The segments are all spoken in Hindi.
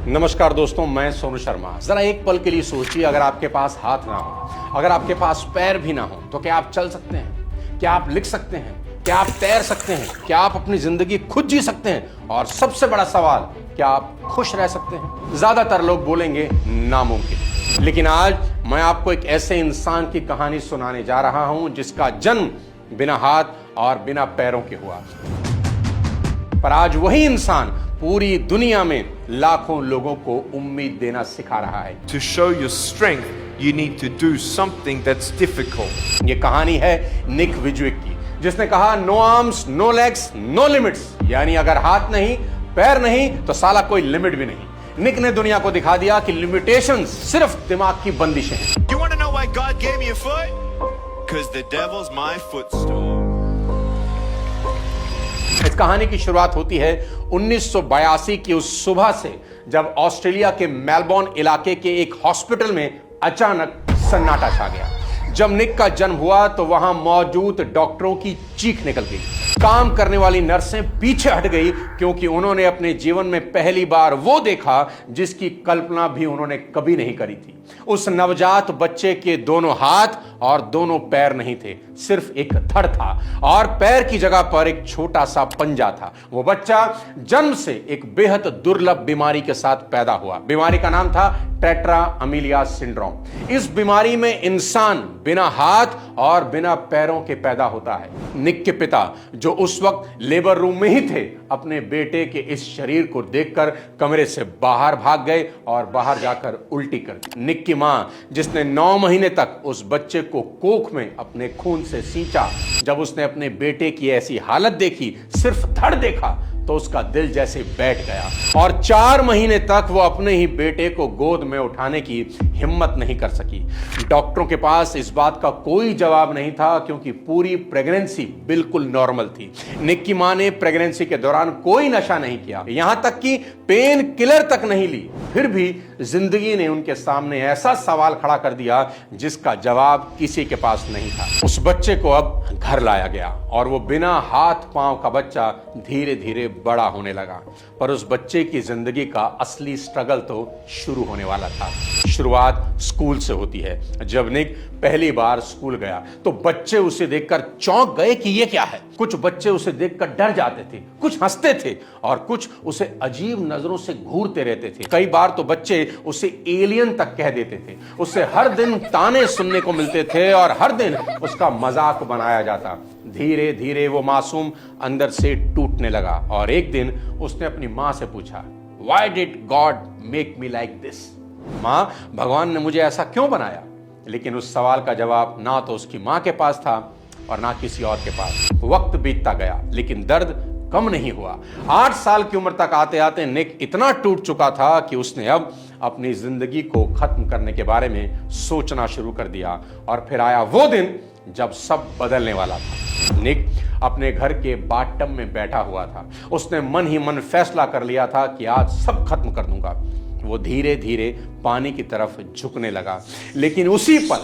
नमस्कार दोस्तों, मैं सोनू शर्मा। जरा एक पल के लिए सोचिए, अगर आपके पास हाथ ना हो, अगर आपके पास पैर भी ना हो, तो क्या आप चल सकते हैं? क्या आप लिख सकते हैं? क्या आप तैर सकते हैं? क्या आप अपनी जिंदगी खुद जी सकते हैं? और सबसे बड़ा सवाल, क्या आप खुश रह सकते हैं? ज्यादातर लोग बोलेंगे नामुमकिन। लेकिन आज मैं आपको एक ऐसे इंसान की कहानी सुनाने जा रहा हूं जिसका जन्म बिना हाथ और बिना पैरों के हुआ, पर आज वही इंसान पूरी दुनिया में लाखों लोगों को उम्मीद देना सिखा रहा है। To show your strength, you need to do something that's difficult. ये कहानी है निक विजुइक की, जिसने कहा no arms, no legs, no limits. यानी अगर हाथ नहीं, पैर नहीं, तो साला कोई लिमिट भी नहीं। निक ने दुनिया को दिखा दिया कि लिमिटेशंस सिर्फ दिमाग की बंदिशें हैं। You want to know why God gave me a foot? Because the devil's my footstool. इस कहानी की शुरुआत होती है 1982 की उस सुबह से, जब ऑस्ट्रेलिया के मेलबोर्न इलाके के एक हॉस्पिटल में अचानक सन्नाटा छा गया। जब निक का जन्म हुआ तो वहां मौजूद डॉक्टरों की चीख निकल गई। काम करने वाली नर्सें पीछे हट गई, क्योंकि उन्होंने अपने जीवन में पहली बार वो देखा जिसकी कल्पना भी उन्होंने कभी नहीं करी थी। उस नवजात बच्चे के दोनों हाथ और दोनों पैर नहीं थे, सिर्फ एक धड़ था, और पैर की जगह पर एक छोटा सा पंजा था। वो बच्चा जन्म से एक बेहद दुर्लभ बीमारी के साथ पैदा हुआ। बीमारी का नाम था टेट्रा अमीलिया सिंड्रोम। इस बीमारी में इंसान बिना हाथ और बिना पैरों के पैदा होता है। निक के पिता, जो उस वक्त लेबर रूम में ही थे, अपने बेटे के इस शरीर को देखकर कमरे से बाहर भाग गए और बाहर जाकर उल्टी कर दी। निक की मां, जिसने 9 महीने तक उस बच्चे को कोख में अपने खून से सींचा, जब उसने अपने बेटे की ऐसी हालत देखी, सिर्फ धड़ देखा, तो उसका दिल जैसे बैठ गया और 4 महीने तक वो अपने ही बेटे को गोद में उठाने की हिम्मत नहीं कर सकी। डॉक्टरों के पास इस बात का कोई जवाब नहीं था, क्योंकि पूरी प्रेगनेंसी बिल्कुल नॉर्मल थी। निक की मां ने प्रेगनेंसी के दौरान कोई नशा नहीं किया, यहां तक कि पेन किलर तक नहीं ली। फिर भी जिंदगी ने उनके सामने ऐसा सवाल खड़ा कर दिया जिसका जवाब किसी के पास नहीं था। उस बच्चे को अब घर लाया गया और वो बिना हाथ पांव का बच्चा धीरे धीरे बड़ा होने लगा। पर उस बच्चे की जिंदगी का असली स्ट्रगल तो शुरू होने वाला था। शुरुआत स्कूल से होती है। जब निक पहली बार स्कूल गया तो बच्चे उसे देखकर चौंक गए कि ये क्या है। कुछ बच्चे उसे देखकर डर जाते थे, कुछ हंसते थे और कुछ उसे अजीब नजरों से घूरते रहते थे। कई बार तो बच्चे उसे एलियन तक कह देते थे। उसे हर दिन ताने सुनने को मिलते थे और हर दिन उसका मजाक बनाया जाता। धीरे धीरे वो मासूम अंदर से टूटने लगा और एक दिन उसने अपनी मां से पूछा, Why did God make me like this? मां, भगवान ने मुझे ऐसा क्यों बनाया? लेकिन उस सवाल का जवाब ना तो उसकी मां के पास था और ना किसी और के पास। वक्त बीतता गया, लेकिन दर्द कम नहीं हुआ। 8 साल की उम्र तक आते आते निक इतना टूट चुका था कि उसने अब अपनी जिंदगी को खत्म करने के बारे में सोचना शुरू कर दिया। और फिर आया वो दिन जब सब बदलने वाला था। निक अपने घर के बाथटब में बैठा हुआ था। उसने मन ही मन फैसला कर लिया था कि आज सब खत्म कर दूंगा। वो धीरे धीरे पानी की तरफ झुकने लगा, लेकिन उसी पल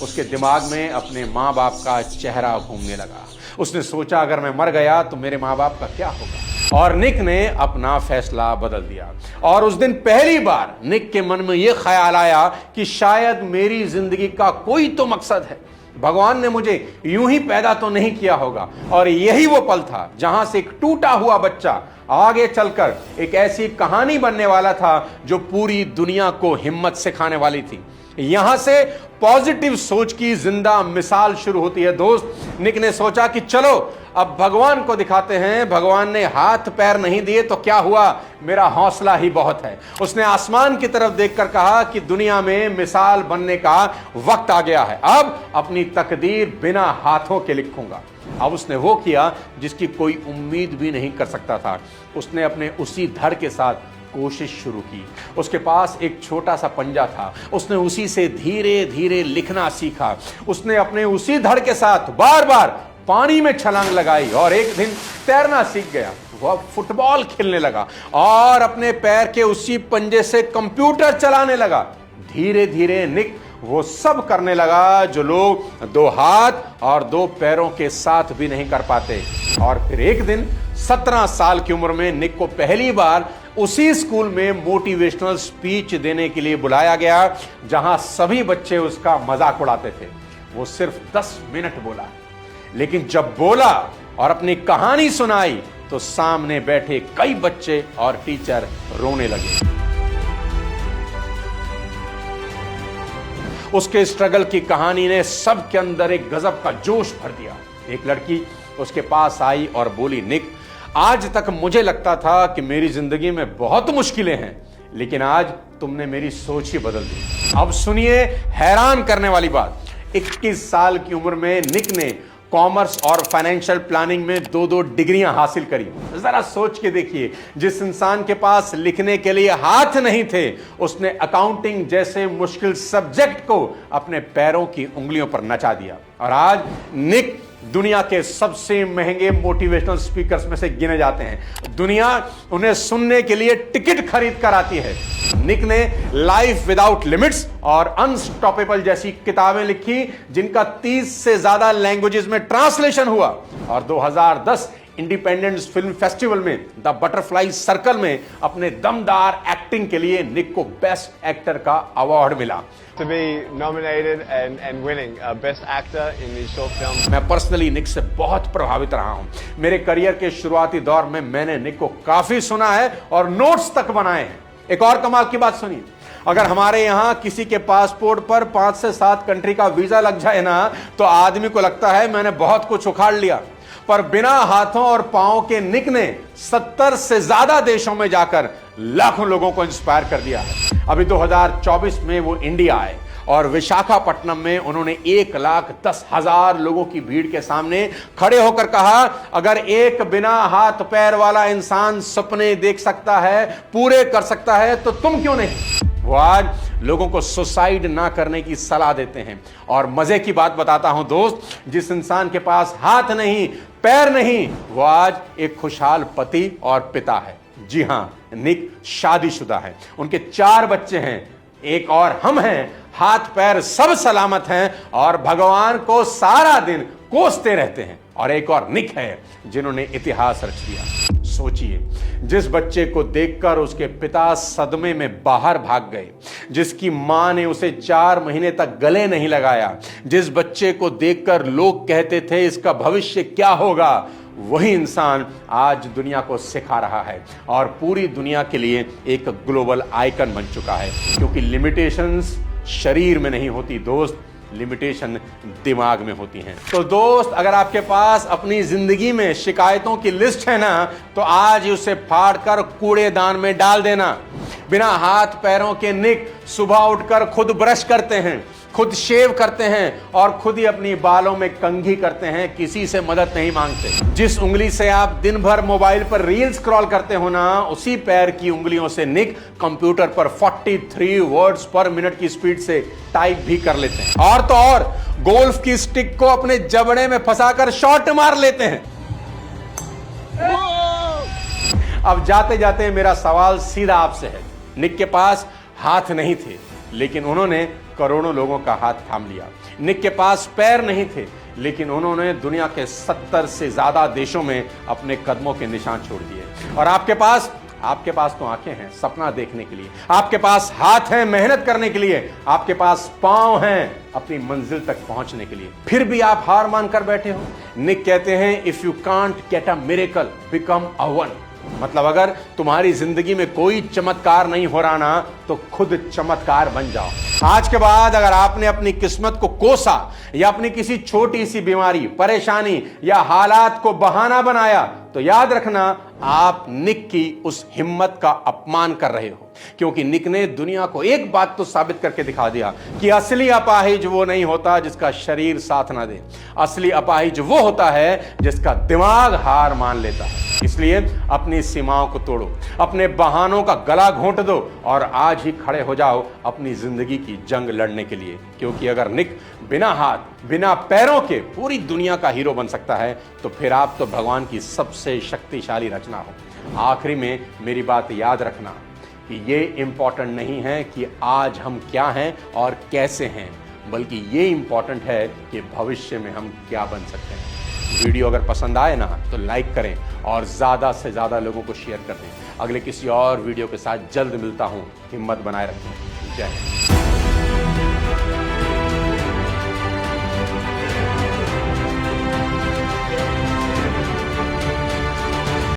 उसके दिमाग में अपने माँ बाप का चेहरा घूमने लगा। उसने सोचा, अगर मैं मर गया तो मेरे माँ बाप का क्या होगा? और निक ने अपना फैसला बदल दिया। और उस दिन पहली बार निक के मन में यह ख्याल आया कि शायद मेरी जिंदगी का कोई तो मकसद है। भगवान ने मुझे यूं ही पैदा तो नहीं किया होगा। और यही वो पल था जहां से एक टूटा हुआ बच्चा आगे चलकर एक ऐसी कहानी बनने वाला था जो पूरी दुनिया को हिम्मत सिखाने वाली थी। यहां से पॉजिटिव सोच की जिंदा मिसाल शुरू होती है। दोस्त, निक ने सोचा कि चलो अब भगवान को दिखाते हैं। भगवान ने हाथ पैर नहीं दिए तो क्या हुआ, मेरा हौसला ही बहुत है। उसने आसमान की तरफ देखकर कहा कि दुनिया में मिसाल बनने का वक्त आ गया है। अब अपनी तकदीर बिना हाथों के लिखूंगा। अब उसने वो किया जिसकी कोई उम्मीद भी नहीं कर सकता था। उसने अपने उसी धड़ के साथ कोशिश शुरू की। उसके पास एक छोटा सा पंजा था। उसने उसी से धीरे धीरे लिखना सीखा। उसने अपने उसी धड़ के साथ बार बार पानी में छलांग लगाई और एक दिन तैरना सीख गया। वह फुटबॉल खेलने लगा और अपने पैर के उसी पंजे से कंप्यूटर चलाने लगा। धीरे धीरे निक वो सब करने लगा जो लोग 2 हाथ और 2 पैरों के साथ भी नहीं कर पाते। और फिर एक दिन 17 साल की उम्र में निक को पहली बार उसी स्कूल में मोटिवेशनल स्पीच देने के लिए बुलाया गया जहां सभी बच्चे उसका मजाक उड़ाते थे। वो सिर्फ 10 मिनट बोला, लेकिन जब बोला और अपनी कहानी सुनाई तो सामने बैठे कई बच्चे और टीचर रोने लगे। उसके स्ट्रगल की कहानी ने सबके अंदर एक गजब का जोश भर दिया। एक लड़की उसके पास आई और बोली, निक, आज तक मुझे लगता था कि मेरी जिंदगी में बहुत मुश्किलें हैं, लेकिन आज तुमने मेरी सोच ही बदल दी। अब सुनिए हैरान करने वाली बात, 21 साल की उम्र में निक ने कॉमर्स और फाइनेंशियल प्लानिंग में 2-2 डिग्रियां हासिल करी। जरा सोच के देखिए, जिस इंसान के पास लिखने के लिए हाथ नहीं थे, उसने अकाउंटिंग जैसे मुश्किल सब्जेक्ट को अपने पैरों की उंगलियों पर नचा दिया। और आज निक दुनिया के सबसे महंगे मोटिवेशनल स्पीकर्स में से गिने जाते हैं। दुनिया उन्हें सुनने के लिए टिकट खरीद कर आती है। निक ने लाइफ विदाउट लिमिट्स और अनस्टॉपेबल जैसी किताबें लिखी, जिनका 30 से ज्यादा लैंग्वेजेस में ट्रांसलेशन हुआ। और 2010 इंडिपेंडेंस फिल्म फेस्टिवल में द बटरफ्लाई सर्कल में अपने दमदार एक्टिंग के लिए निक को बेस्ट एक्टर का अवार्ड मिला। To be nominated and winning Best Actor in the short film. मैं पर्सनली निक से बहुत प्रभावित रहा हूं। मेरे करियर के शुरुआती दौर में मैंने निक को काफी सुना है और नोट्स तक बनाए हैं। एक और कमाल की बात सुनिए, अगर हमारे यहां किसी के पासपोर्ट पर 5 से 7 कंट्री का वीजा लग जाए ना, तो आदमी को लगता है मैंने बहुत कुछ उखाड़ लिया। पर बिना हाथों और पांवों के निक ने 70 से ज्यादा देशों में जाकर लाखों लोगों को इंस्पायर कर दिया है। अभी 2024 में वो इंडिया आए और विशाखापट्टनम में उन्होंने 1,10,000 लोगों की भीड़ के सामने खड़े होकर कहा, अगर एक बिना हाथ पैर वाला इंसान सपने देख सकता है, पूरे कर सकता है, तो तुम क्यों नहीं। वो आज लोगों को सुसाइड ना करने की सलाह देते हैं। और मजे की बात बताता हूं दोस्त, जिस इंसान के पास हाथ नहीं पैर नहीं, वो आज एक खुशहाल पति और पिता है। जी हां, निक शादीशुदा है, उनके 4 बच्चे हैं, एक और हम हैं, हाथ पैर सब सलामत हैं और भगवान को सारा दिन कोसते रहते हैं। और एक और निक है जिन्होंने इतिहास रच दिया। सोचिए, जिस बच्चे को देखकर उसके पिता सदमे में बाहर भाग गए, जिसकी मां ने उसे 4 महीने तक गले नहीं लगाया, जिस बच्चे को देखकर लोग कहते थे इसका भविष्य क्या होगा, वही इंसान आज दुनिया को सिखा रहा है और पूरी दुनिया के लिए एक ग्लोबल आइकन बन चुका है। क्योंकि लिमिटेशंस शरीर में नहीं होती दोस्त, लिमिटेशन दिमाग में होती हैं। तो दोस्त, अगर आपके पास अपनी जिंदगी में शिकायतों की लिस्ट है ना, तो आज ही उसे फाड़कर कूड़ेदान में डाल देना। बिना हाथ पैरों के निक सुबह उठकर खुद ब्रश करते हैं, खुद शेव करते हैं और खुद ही अपनी बालों में कंघी करते हैं, किसी से मदद नहीं मांगते। जिस उंगली से आप दिन भर मोबाइल पर रील स्क्रॉल करते हो ना, उसी पैर की उंगलियों से निक कंप्यूटर पर 43 वर्ड्स पर मिनट की स्पीड से टाइप भी कर लेते हैं। और तो और गोल्फ की स्टिक को अपने जबड़े में फंसाकर शॉट मार लेते हैं। अब जाते जाते मेरा सवाल सीधा आपसे है, निक के पास हाथ नहीं थे, लेकिन उन्होंने करोड़ों लोगों का हाथ थाम लिया। निक के पास पैर नहीं थे, लेकिन उन्होंने दुनिया के 70 से ज्यादा देशों में अपने कदमों के निशान छोड़ दिए। और आपके पास तो आंखें हैं सपना देखने के लिए, आपके पास हाथ हैं मेहनत करने के लिए, आपके पास पांव हैं अपनी मंजिल तक पहुंचने के लिए, फिर भी आप हार मानकर बैठे हो। निक कहते हैं, if you can't get a miracle, become a one. मतलब अगर तुम्हारी जिंदगी में कोई चमत्कार नहीं हो रहा ना, तो खुद चमत्कार बन जाओ। आज के बाद अगर आपने अपनी किस्मत को कोसा या अपनी किसी छोटी सी बीमारी, परेशानी या हालात को बहाना बनाया, तो याद रखना आप निक की उस हिम्मत का अपमान कर रहे हो। क्योंकि निक ने दुनिया को एक बात तो साबित करके दिखा दिया कि असली अपाहिज वो नहीं होता जिसका शरीर साथ ना दे, असली अपाहिज वो होता है जिसका दिमाग हार मान लेता है। इसलिए अपनी सीमाओं को तोड़ो, अपने बहानों का गला घोंट दो और आज ही खड़े हो जाओ अपनी जिंदगी की जंग लड़ने के लिए। क्योंकि अगर निक बिना हाथ बिना पैरों के पूरी दुनिया का हीरो बन सकता है, तो फिर आप तो भगवान की सबसे शक्तिशाली रचना हो। आखिरी में मेरी बात याद रखना कि ये इंपॉर्टेंट नहीं है कि आज हम क्या हैं और कैसे हैं, बल्कि ये इंपॉर्टेंट है कि भविष्य में हम क्या बन सकते हैं। वीडियो अगर पसंद आए ना तो लाइक करें और ज़्यादा से ज़्यादा लोगों को शेयर कर दें। अगले किसी और वीडियो के साथ जल्द मिलता हूँ। हिम्मत बनाए रखें। जय हिंद।